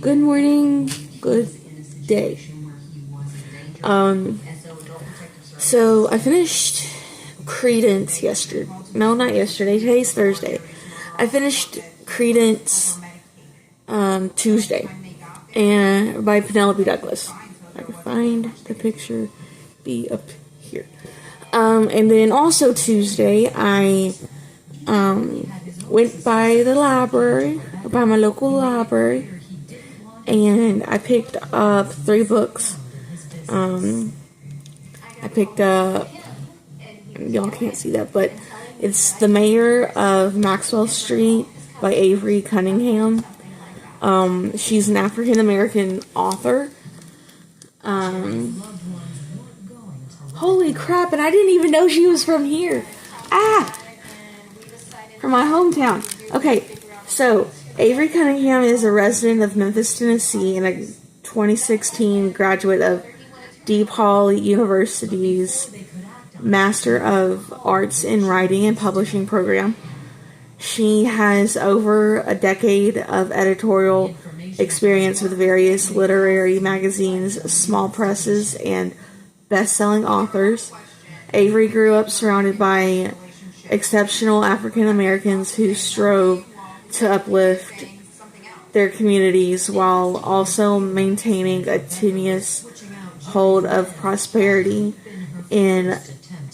Good morning, good day. So I finished Credence yesterday. No, not yesterday. Today's Thursday. I finished Credence Tuesday, and by Penelope Douglas. I can find the picture. Be up here. And then also Tuesday, I went by the library, by my local library, and I picked up 3 books. I picked up, y'all can't see that, but it's The Mayor of Maxwell Street by Avery Cunningham. She's an African American author. Holy crap, and I didn't even know she was from here. From my hometown. Okay, so Avery Cunningham is a resident of Memphis, Tennessee, and a 2016 graduate of DePaul University's Master of Arts in Writing and Publishing program. She has over a decade of editorial experience with various literary magazines, small presses, and best-selling authors. Avery grew up surrounded by exceptional African Americans who strove to uplift their communities while also maintaining a tenuous hold of prosperity in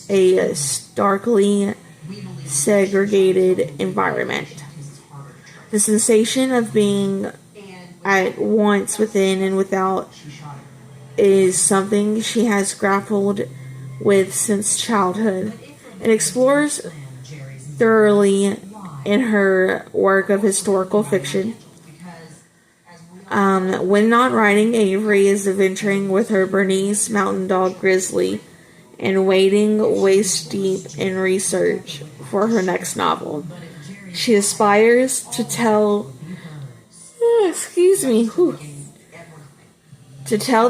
a starkly segregated environment. The sensation of being at once within and without is something she has grappled with since childhood and explores thoroughly in her work of historical fiction. When not writing, Avery is adventuring with her Bernese Mountain Dog Grizzly and wading waist deep in research for her next novel. She aspires to tell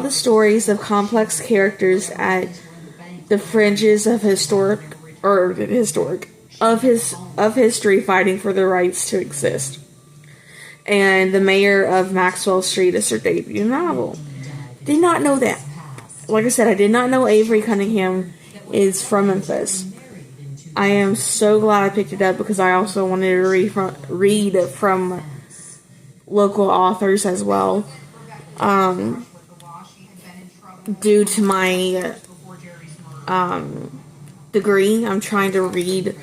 the stories of complex characters at the fringes of history fighting for their rights to exist. And The Mayor of Maxwell Street is her debut novel. Did not know that. Like I said, I did not know Avery Cunningham is from Memphis. I am so glad I picked it up because I also wanted to read from local authors as well. Due to my degree, I'm trying to read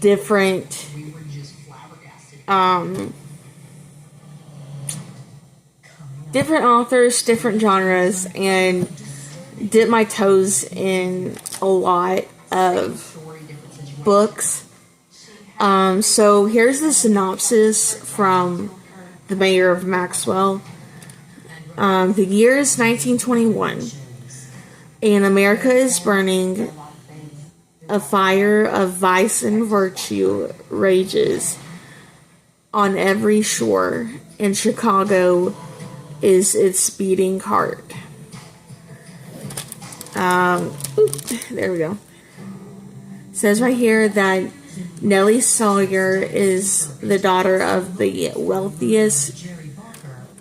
different authors, different genres, and dip my toes in a lot of books. So here's the synopsis from The Mayor of Maxwell. The year is 1921, and America is burning. A fire of vice and virtue rages on every shore, and Chicago is its beating heart. There we go. It says right here that Nellie Sawyer is the daughter of the wealthiest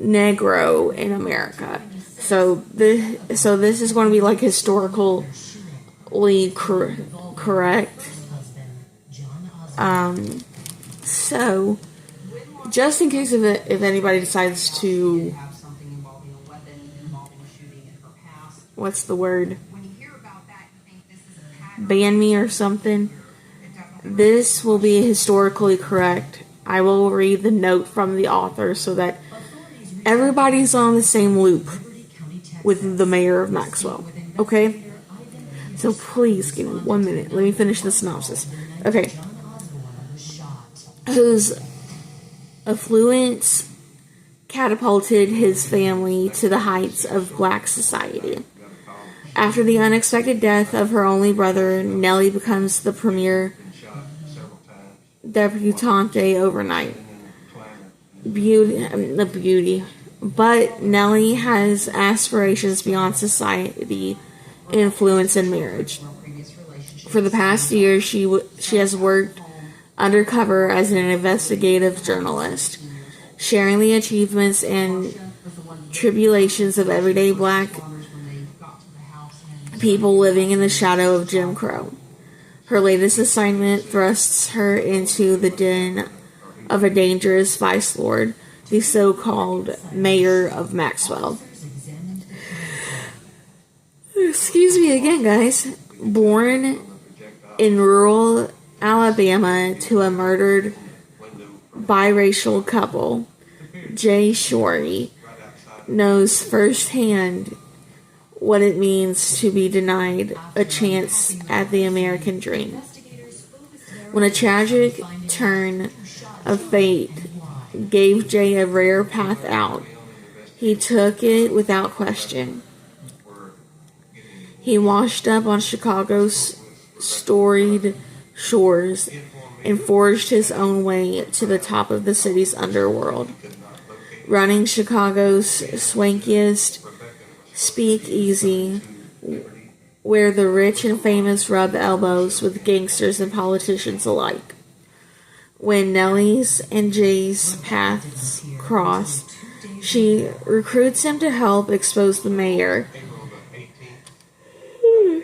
Negro in America. So this is going to be like historically correct. So just in case if anybody decides to, what's the word, ban me or something, this will be historically correct. I will read the note from the author so that everybody's on the same loop with The Mayor of Maxwell. Okay? So please give me 1 minute. Let me finish the synopsis. Okay. Whose affluence catapulted his family to the heights of black society. After the unexpected death of her only brother, Nellie becomes the premier debutante overnight. Beauty. But Nellie has aspirations beyond society, influence, and marriage. For the past year, she has worked undercover as an investigative journalist. sharing the achievements and tribulations of everyday black people living in the shadow of Jim Crow. Her latest assignment thrusts her into the den of a dangerous vice lord, the so-called Mayor of Maxwell. Excuse me again, guys. Born in rural Alabama to a murdered biracial couple, Jay Shorey knows firsthand what it means to be denied a chance at the American dream. When a tragic turn of fate gave Jay a rare path out, he took it without question. He washed up on Chicago's storied shores and forged his own way to the top of the city's underworld, running Chicago's swankiest speakeasy, where the rich and famous rub elbows with gangsters and politicians alike. When Nellie's and Jay's paths cross, she recruits him to help expose the mayor.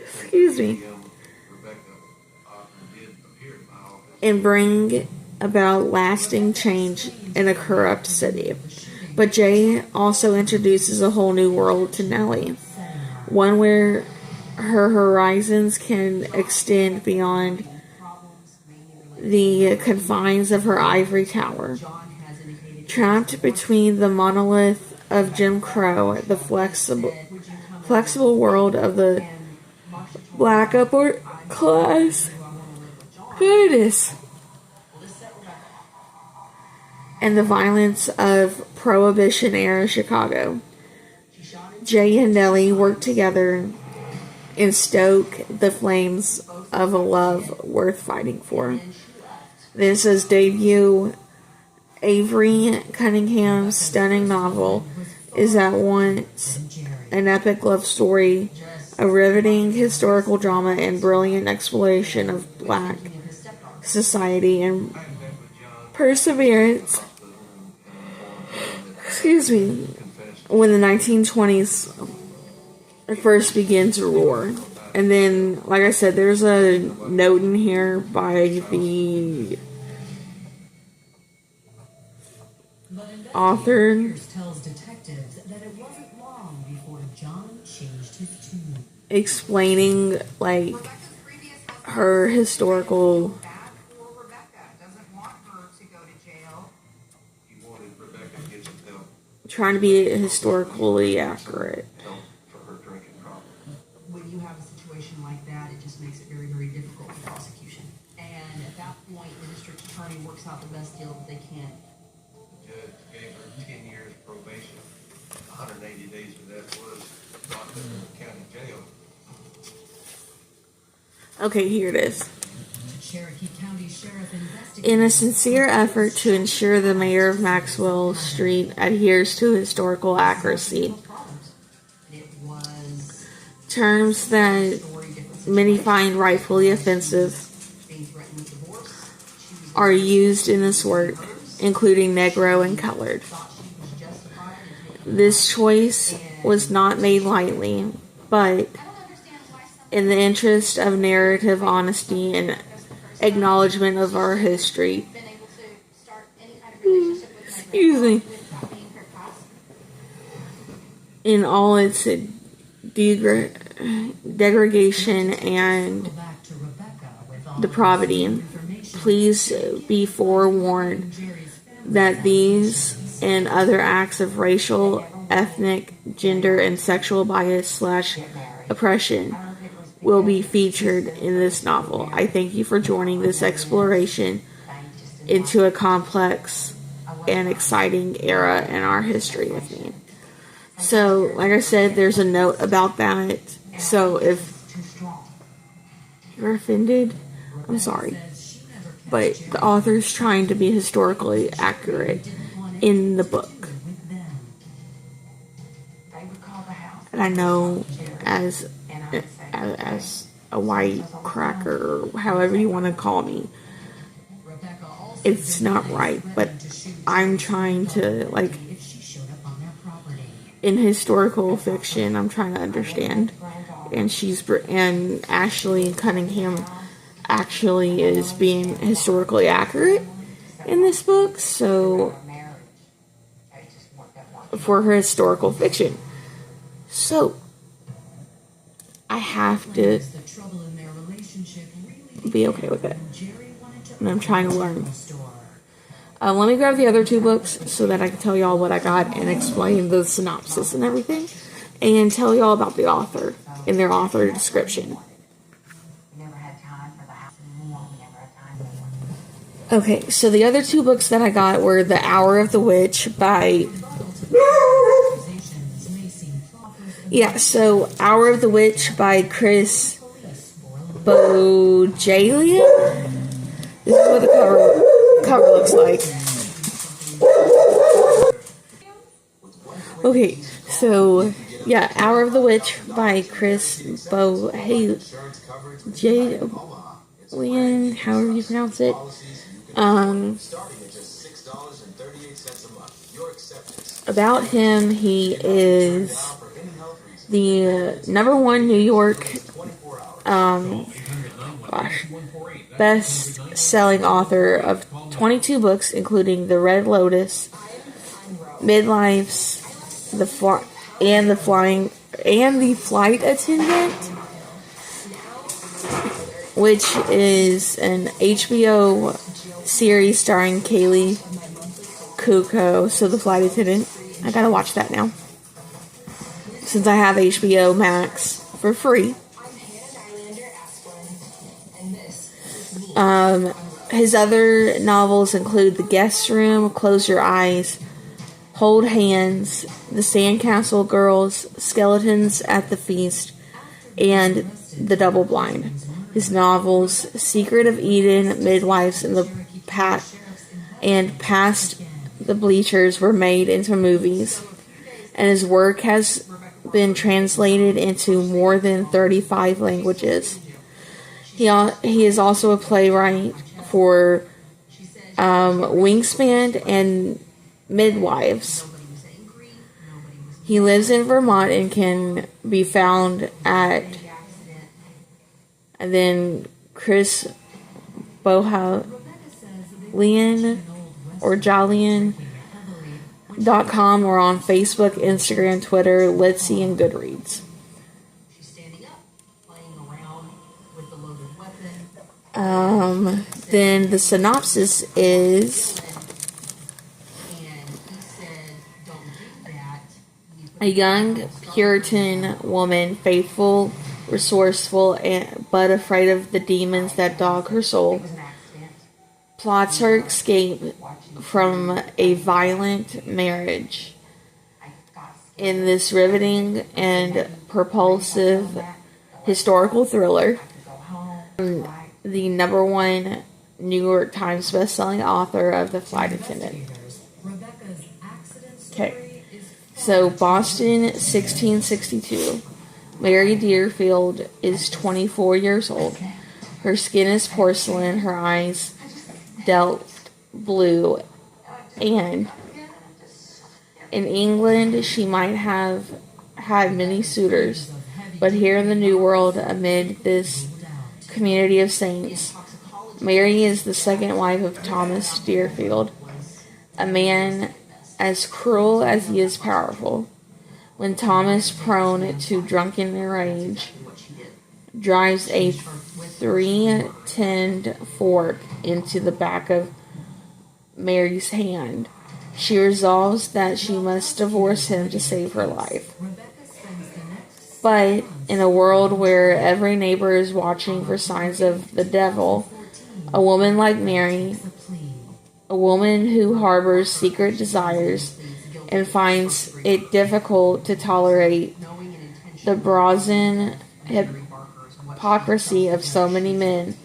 Excuse me. And bring about lasting change in a corrupt city. But Jay also introduces a whole new world to Nellie, one where her horizons can extend beyond the confines of her ivory tower. Trapped between the monolith of Jim Crow, the flexible world of the black upper class, goodness, and the violence of Prohibition-era Chicago, Jay and Nellie work together and stoke the flames of a love worth fighting for. This is debut Avery Cunningham's stunning novel is at once an epic love story, a riveting historical drama, and brilliant exploration of black society and perseverance. Excuse me. When the 1920s first began to roar. And then, like I said, there's a note in here by the author explaining, like, her historical trying to be historically accurate. When you have a situation like that, it just makes it very, very difficult for prosecution. And at that point, the district attorney works out the best deal that they can. The judge gave her 10 years probation. 180 days of that was not in the county jail. Okay, here it is. Cherokee County Sheriff investigated. In a sincere effort to ensure the mayor of Maxwell Street adheres to historical accuracy, It was terms that many find rightfully offensive being threatened with divorce. She was are used in this work, including Negro and colored. thought she was justified in taking This choice was not made lightly, but in the interest of narrative honesty and acknowledgement of our history. Excuse me. In all its degradation and back to Rebecca with all depravity, please be forewarned that these and other acts of racial, ethnic, gender, and sexual bias / oppression will be featured in this novel. I thank you for joining this exploration into a complex and exciting era in our history with me. So, like I said, there's a note about that. So if you're offended, I'm sorry. But the author's trying to be historically accurate in the book. And I know as a white cracker, or however you want to call me, Rebecca also it's not right, but I'm trying to, like, in historical fiction, I'm trying to understand. And and Ashley Cunningham actually is being historically accurate in this book, so for her historical fiction. So I have to be okay with it. And I'm trying to learn. Let me grab the other two books so that I can tell y'all what I got and explain the synopsis and everything. And tell y'all about the author in their author description. Okay, so the other two books that I got were The Hour of the Witch by... Yeah, so Hour of the Witch by Chris Bojalian. This is what the cover looks like. Okay, so yeah, Hour of the Witch by Chris Bojalian, however you pronounce it. About him, he is the number one New York best-selling author of 22 books, including The Red Lotus, Midlife's, The Flight Attendant, which is an HBO series starring Kaylee Cuoco. So The Flight Attendant, I gotta watch that now since I have HBO Max for free. His other novels include The Guest Room, Close Your Eyes, Hold Hands, The Sandcastle Girls, Skeletons at the Feast, and The Double Blind. His novels Secret of Eden, Midwives, and Past the Bleachers were made into movies, and his work has been translated into more than 35 languages. He is also a playwright for Wingspan and Midwives. He lives in Vermont and can be found at, and then Chris Bojalian or Jalian.com, or on Facebook, Instagram, Twitter, Litsy, and Goodreads. Then the synopsis is a young Puritan woman, faithful, resourceful, but afraid of the demons that dog her soul, plots her escape from a violent marriage. In this riveting and propulsive historical thriller, the number one New York Times bestselling author of The Flight Attendant. Okay, so Boston, 1662. Mary Deerfield is 24 years old. Her skin is porcelain, her eyes delft blue, and in England she might have had many suitors, but here in the New World, amid this community of saints, Mary is the second wife of Thomas Deerfield, a man as cruel as he is powerful. When Thomas, prone to drunken rage, drives a 3-10 fork into the back of Mary's hand, she resolves that she must divorce him to save her life. But in a world where every neighbor is watching for signs of the devil, a woman like Mary, a woman who harbors secret desires and finds it difficult to tolerate the brazen hypocrisy of so many men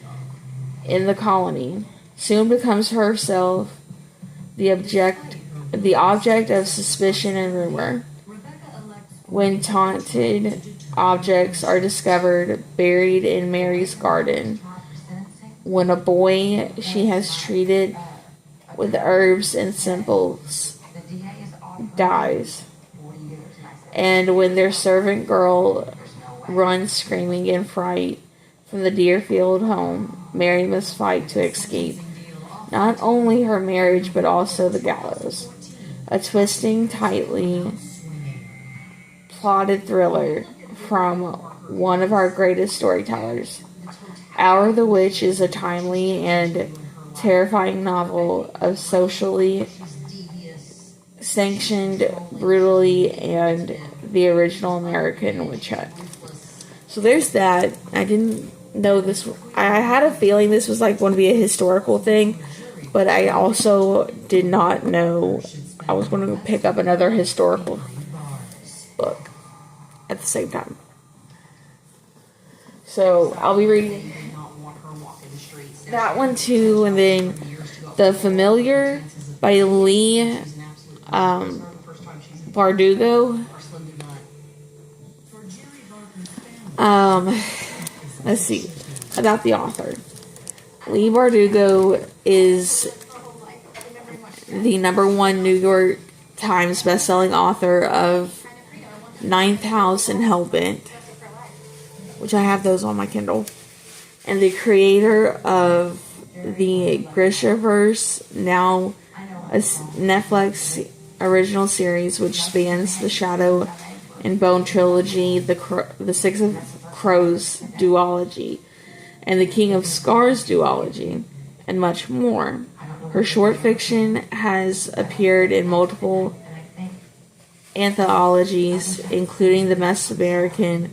in the colony, soon becomes herself the object of suspicion and rumor. When tainted objects are discovered buried in Mary's garden, when a boy she has treated with herbs and simples dies. And when their servant girl runs screaming in fright from the Deerfield home, Mary must fight to escape not only her marriage but also the gallows. A twisting, tightly plotted thriller from one of our greatest storytellers. Hour the Witch is a timely and terrifying novel of socially sanctioned brutally and the original American witch hunt. So there's that. I didn't know this. I had a feeling this was like going to be a historical thing, but I also did not know I was going to pick up another historical book at the same time. So I'll be reading that one too, and then The Familiar by Lee Bardugo. Let's see about the author. Lee Bardugo is the #1 New York Times bestselling author of Ninth House and Hellbent, which I have those on my Kindle, and and creator of the Grishaverse, now a Netflix original series which spans the Shadow and Bone trilogy, the Six of Crows duology, and the King of Scars duology, and much more. Her short fiction has appeared in multiple anthologies, including the Mesoamerican,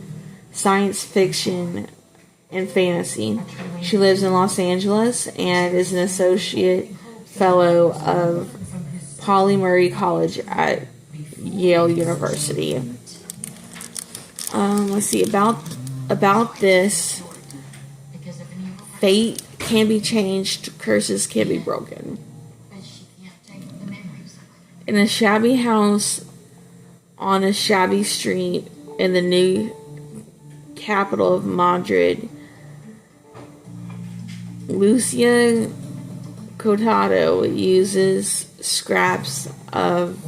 science fiction, and fantasy. She lives in Los Angeles and is an associate fellow of Pauli Murray College at Yale University. Let's see about this. Fate can be changed, curses can be broken. In a shabby house on a shabby street in the new capital of Madrid, Lucia Cotado uses scraps of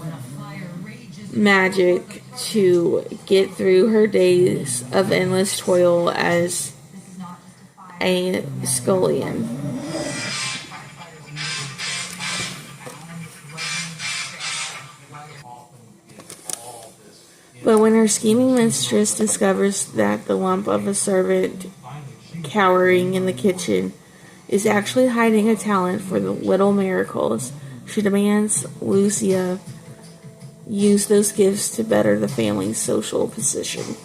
magic to get through her days of endless toil as a scullion. But when her scheming mistress discovers that the lump of a servant cowering in the kitchen is actually hiding a talent for the little miracles, she demands Lucia use those gifts to better the family's social position.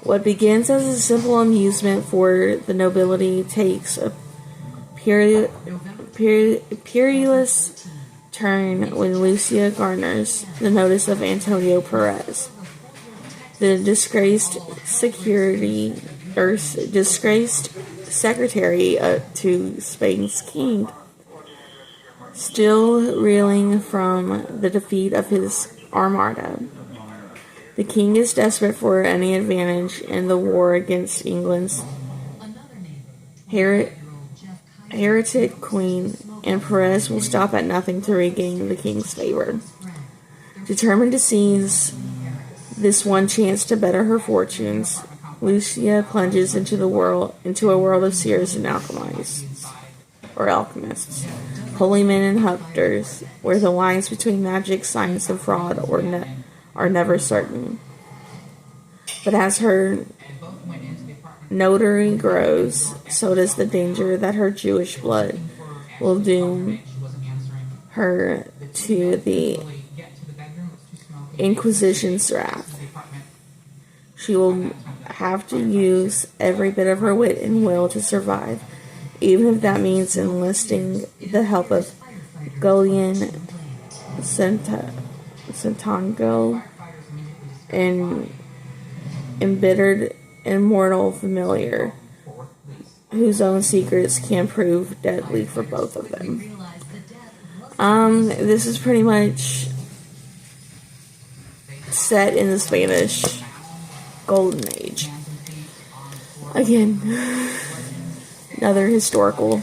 What begins as a simple amusement for the nobility takes a perilous turn when Lucia garners the notice of Antonio Perez, the disgraced secretary to Spain's king. Still reeling from the defeat of his armada, the king is desperate for any advantage in the war against England's heretic queen, and Perez will stop at nothing to regain the king's favor. Determined to seize this one chance to better her fortunes, Lucia plunges into a world of seers and alchemists, holy men and hucksters, where the lines between magic, science, and fraud are never certain. But as her notary grows, so does the danger that her Jewish blood will doom her to the Inquisition's wrath. She will have to use every bit of her wit and will to survive, even if that means enlisting the help of Gullion Santango, an embittered immortal familiar whose own secrets can prove deadly for both of them. This is pretty much set in the Spanish Golden Age. Again, another historical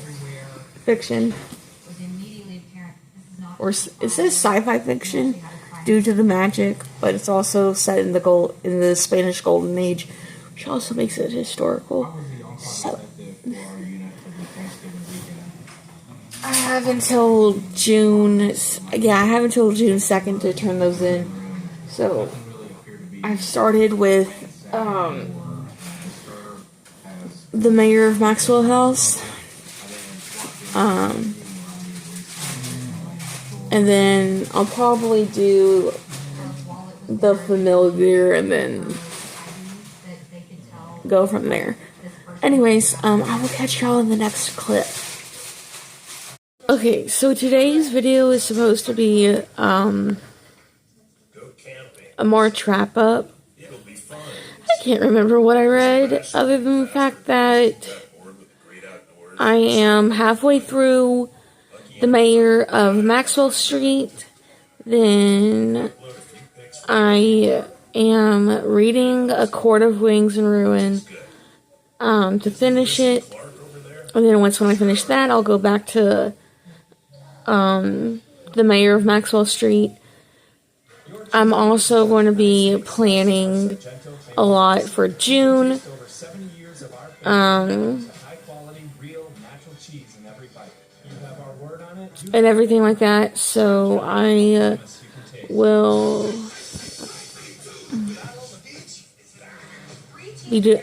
fiction. or it says sci-fi fiction due to the magic, but it's also set in the Spanish Golden Age, which also makes it historical. So I have until June. Yeah, I have until June 2nd to turn those in. So I've started with the Mayor of Maxwell House. And then I'll probably do the Familiar and then go from there. Anyways, I will catch y'all in the next clip. Okay, so today's video is supposed to be a March wrap up. I can't remember what I read other than the fact that I am halfway through the Mayor of Maxwell Street. Then I am reading A Court of Wings and Ruin to finish it. And then when I finish that, I'll go back to the Mayor of Maxwell Street. I'm also going to be planning a lot for June. And everything like that. So I will be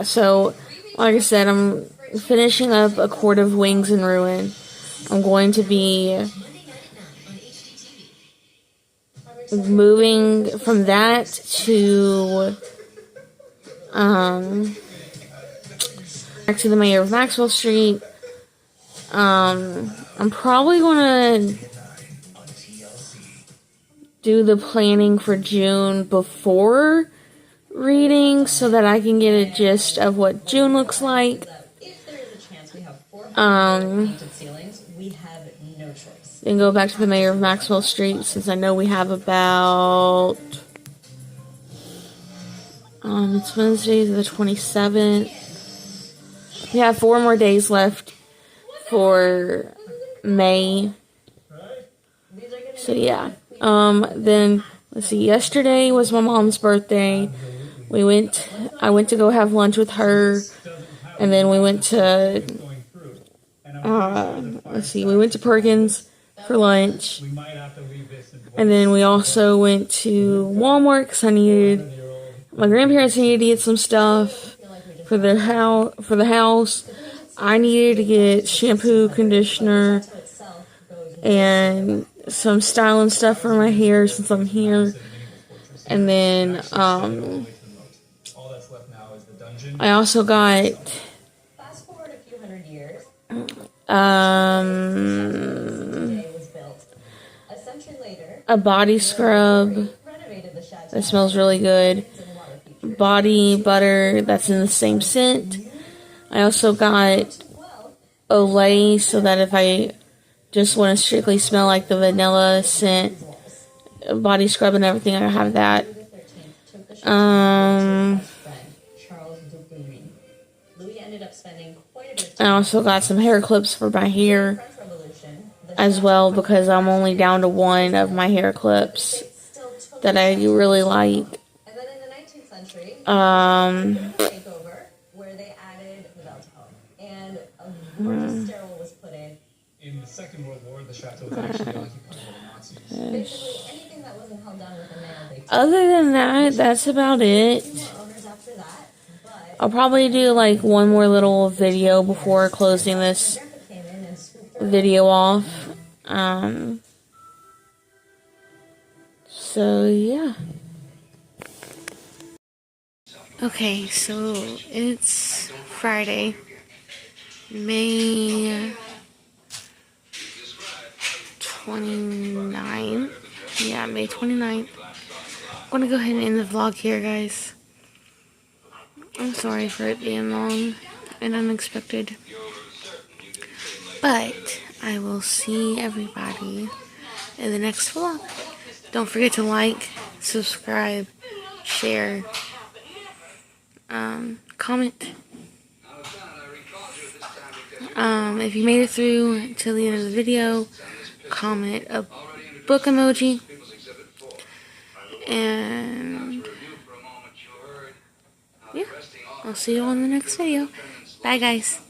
so like I said, I'm finishing up A Court of Wings and Ruin. I'm going to be moving from that to back to the Mayor of Maxwell Street. I'm probably gonna do the planning for June before reading so that I can get a gist of what June looks like. Then go back to the Mayor of Maxwell Street since I know we have about it's Wednesday the 27th. We have 4 more days left for May. So yeah. Then let's see. Yesterday was my mom's birthday. I went to go have lunch with her, and then we went to we went to Perkins for lunch, and then we also went to Walmart because my grandparents needed to get some stuff for the house. I needed to get shampoo, conditioner, and some styling stuff for my hair since I'm here. And then I also got a body scrub that smells really good. Body butter that's in the same scent. I also got Olay so that if I just want to strictly smell like the vanilla scent body scrub and everything, I have that. I also got some hair clips for my hair as well because I'm only down to 1 of my hair clips that I really like. In the Second World War, the chateau was actually occupied by the Nazis. Anything that wasn't held down with a nail, other than that, that's about it. I'll probably do like one more little video before closing this video off. So yeah. Okay, so it's Friday, May 29th. Yeah, May 29th. I'm gonna go ahead and end the vlog here, guys. I'm sorry for it being long and unexpected. But I will see everybody in the next vlog. Don't forget to like, subscribe, share, comment. If you made it through to the end of the video, comment a book emoji. And yeah, I'll see you on the next video. Bye, guys.